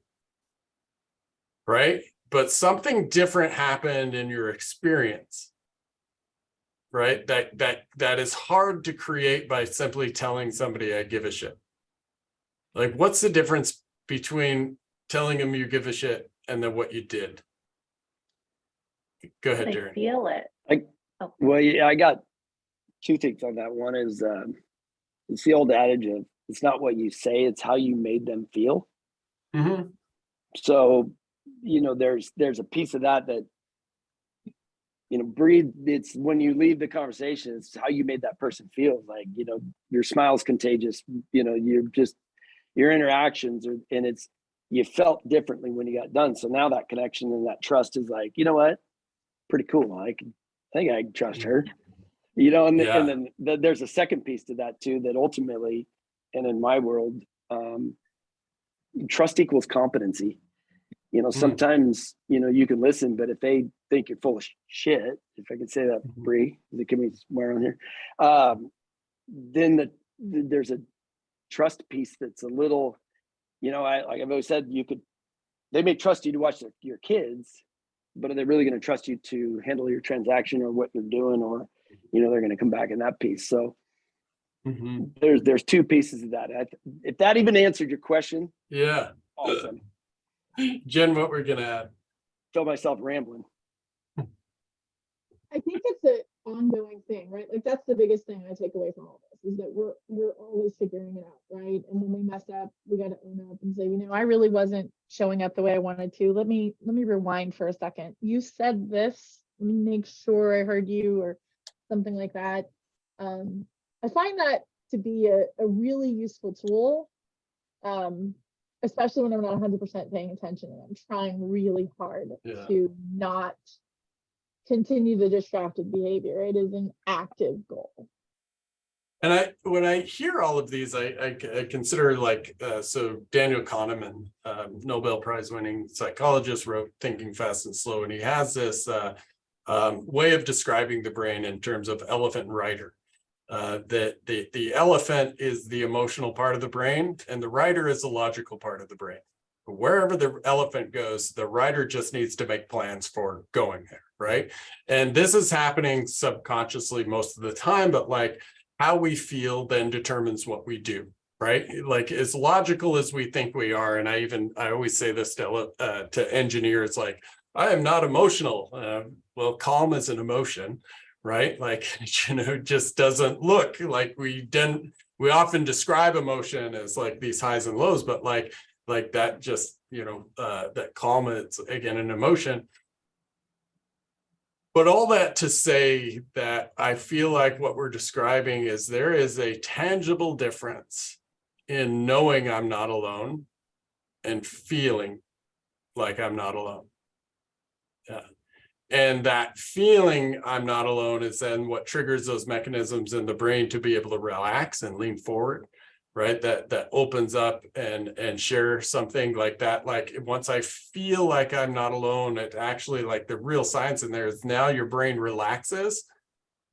Right? But something different happened in your experience. Right? That is hard to create by simply telling somebody I give a shit. Like, what's the difference between telling them you give a shit and then what you did? Go ahead, They Darren. feel it. Well, yeah, I got two things on that. One is it's the old adage of it's not what you say, it's how you made them feel. Mm-hmm. So, there's a piece of that breathe. It's when you leave the conversation, it's how you made that person feel. Like, your smile's contagious. Your interactions and you felt differently when you got done. So now that connection and that trust is like, you know what? Pretty cool. I think I can trust her. And then there's a second piece to that too, that ultimately, and in my world, trust equals competency. Sometimes, you can listen, but if they think you're full of shit, if I could say that, Bree, can we swear on here? Then there's a trust piece that's a little, like I've always said, they may trust you to watch your kids, but are they really going to trust you to handle your transaction or what you're doing, or they're going to come back in that piece. So there's two pieces of that. If that even answered your question, yeah, awesome. Jen, what we're gonna add? Feel myself rambling. I think it's an ongoing thing, right? Like, that's the biggest thing I take away from all this, is that we're always figuring it out, right? And when we mess up, we got to own up and say, I really wasn't showing up the way I wanted to. Let me rewind for a second. You said this. Let me make sure I heard you, or something like that. I find that to be a really useful tool, especially when I'm not 100% paying attention and I'm trying really hard to not continue the distracted behavior. It is an active goal. And when I hear all of these, I consider, like, so Daniel Kahneman, Nobel Prize winning psychologist, wrote Thinking Fast and Slow, and he has this way of describing the brain in terms of elephant and rider. That the elephant is the emotional part of the brain, and the rider is the logical part of the brain. Wherever the elephant goes, the rider just needs to make plans for going there, right? And this is happening subconsciously most of the time, but like, how we feel then determines what we do, right? Like, as logical as we think we are, and I always say this to engineers, like, I am not emotional. Well, calm is an emotion, right? Like, just doesn't look like we often describe emotion as like these highs and lows, but like that just, that calm is again an emotion. But all that to say that I feel like what we're describing is there is a tangible difference in knowing I'm not alone and feeling like I'm not alone. Yeah. And that feeling I'm not alone is then what triggers those mechanisms in the brain to be able to relax and lean forward, right? That opens up and share something like that. Like, once I feel like I'm not alone, it actually, like, the real science in there is now your brain relaxes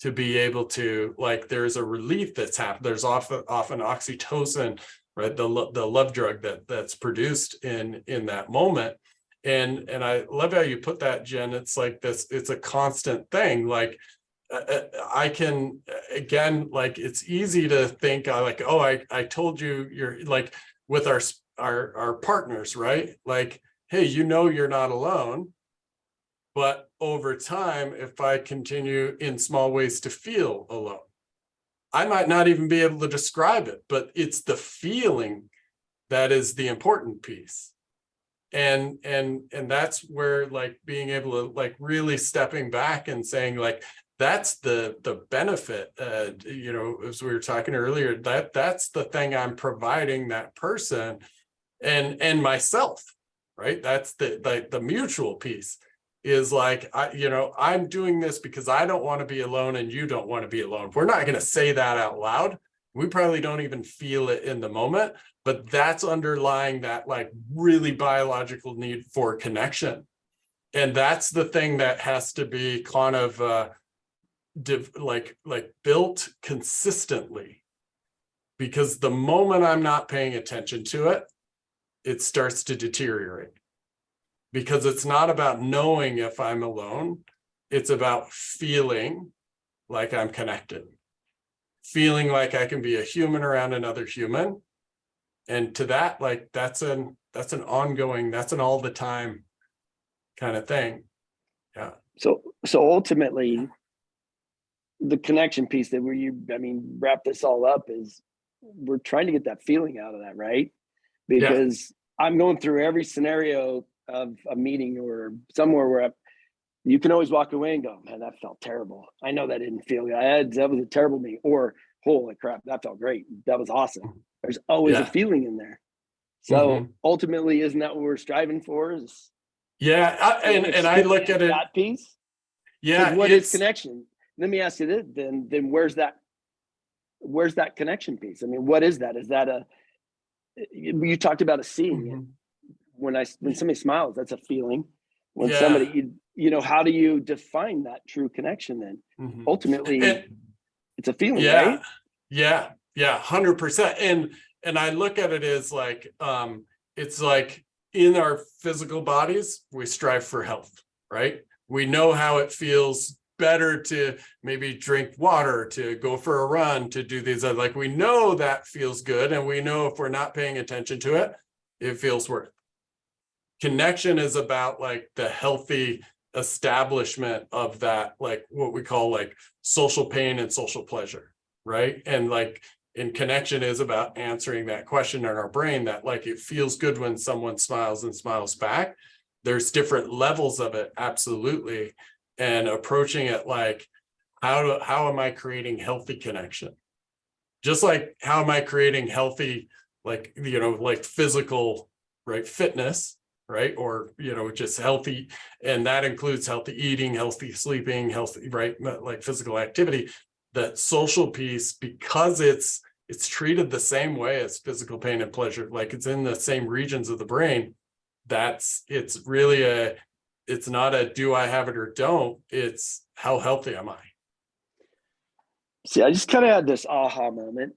to be able to, like, there's a relief that's happened. There's often oxytocin, right? The love drug that's produced in that moment. And I love how you put that, Jen. It's like this, it's a constant thing. Like, I can, again, like, it's easy to think like, oh, I told you, you're like, with our partners, right? Like, hey, you're not alone. But over time, if I continue in small ways to feel alone, I might not even be able to describe it, but it's the feeling that is the important piece. And that's where, like, being able to, like, really stepping back and saying, like, that's the benefit, as we were talking earlier, that's the thing I'm providing that person and myself, right? That's the mutual piece is like, I'm doing this because I don't want to be alone and you don't want to be alone. We're not going to say that out loud. We probably don't even feel it in the moment, but that's underlying that like really biological need for connection. And that's the thing that has to be kind of built consistently, because the moment I'm not paying attention to it, it starts to deteriorate. Because it's not about knowing if I'm alone, it's about feeling like I'm connected, feeling like I can be a human around another human. And to that, like that's an ongoing, that's an all the time kind of thing. Yeah. So ultimately, the connection piece that wrap this all up is we're trying to get that feeling out of that, right? Because I'm going through every scenario of a meeting or somewhere where you can always walk away and go, man, that felt terrible. I know that didn't feel good. That was a terrible meeting. Or holy crap, that felt great. That was awesome. There's always a feeling in there. So ultimately, isn't that what we're striving for? And I look at it, that piece. Yeah. What is connection? Let me ask you this, then where's that connection piece? I mean, what is that? Is that you talked about a seeing. When somebody smiles, that's a feeling. When somebody, how do you define that true connection then? Ultimately, it's a feeling, right? Yeah, 100%. And I look at it as like, it's like in our physical bodies, we strive for health, right? We know how it feels better to maybe drink water, to go for a run, to do these, like we know that feels good. And we know if we're not paying attention to it, it feels worse. Connection is about like the healthy establishment of that, like what we call like social pain and social pleasure, right? And connection is about answering that question in our brain that like it feels good when someone smiles and smiles back. There's different levels of it, absolutely. And approaching it like, how am I creating healthy connection? Just like how am I creating healthy, like physical, right, fitness, right? Or, just healthy. And that includes healthy eating, healthy sleeping, healthy, right? Like physical activity. That social piece, because it's treated the same way as physical pain and pleasure, like it's in the same regions of the brain. It's really it's not a do I have it or don't, it's how healthy am I? See, I just kind of had this aha moment.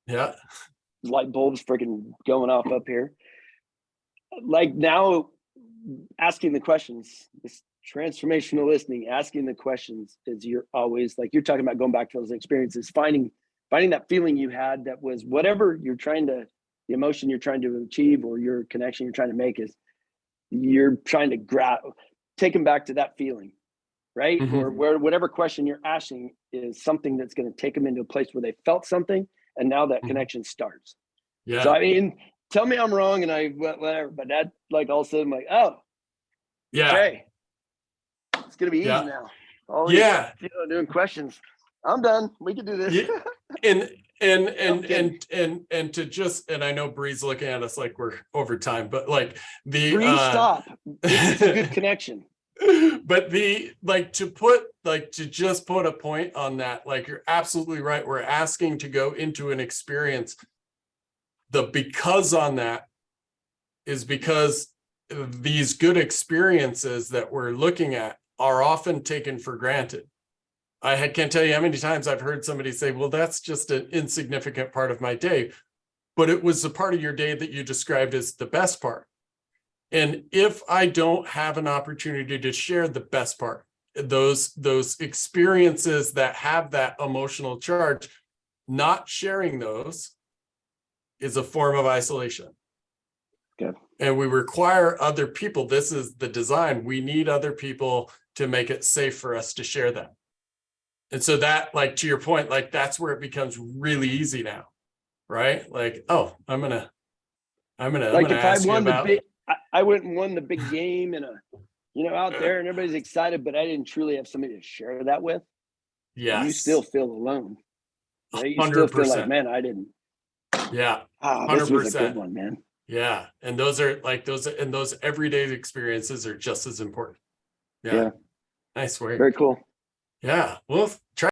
Yeah. Light bulbs freaking going off up here. Like now, asking the questions, this transformational listening, asking the questions is you're always like, you're talking about going back to those experiences, finding that feeling you had that was whatever you're trying to, the emotion you're trying to achieve or your connection you're trying to make is you're trying to take them back to that feeling, right? Or whatever question you're asking is something that's going to take them into a place where they felt something and now that connection starts. Yeah. So I mean, tell me I'm wrong and I whatever, but that like all of a sudden I'm like, oh, okay, it's gonna be easy now. All these, doing questions. I'm done. We can do this. And to just, and I know Bree's looking at us like we're over time, but like the Bree, stop. This is a good connection. But to just put a point on that, like you're absolutely right. We're asking to go into an experience. The because on that is because these good experiences that we're looking at are often taken for granted. I can't tell you how many times I've heard somebody say, well, that's just an insignificant part of my day. But it was the part of your day that you described as the best part. And if I don't have an opportunity to share the best part, those experiences that have that emotional charge, not sharing those is a form of isolation. Good. And we require other people. This is the design. We need other people to make it safe for us to share that. And so that, like, to your point, like, that's where it becomes really easy now, right? Like, oh, I'm gonna ask you about. I went and won the big game and out there and everybody's excited, but I didn't truly have somebody to share that with. Yes. You still feel alone. Right? You 100%. still feel like, man, I didn't. Yeah. 100%. This was a good one, man. Yeah. And those everyday experiences are just as important. Yeah. Nice work. Very cool. Yeah. Well, try